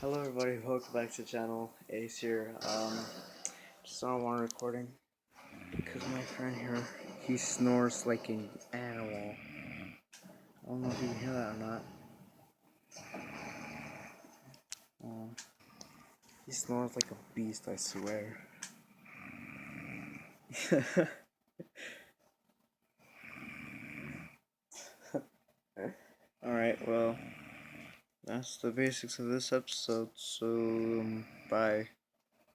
Hello everybody, welcome back to the channel. Ace here. Just on one recording because my friend here, he snores like an animal. I don't know if you can hear that or not. He snores like a beast, I swear. Alright, well, that's the basics of this episode, so bye.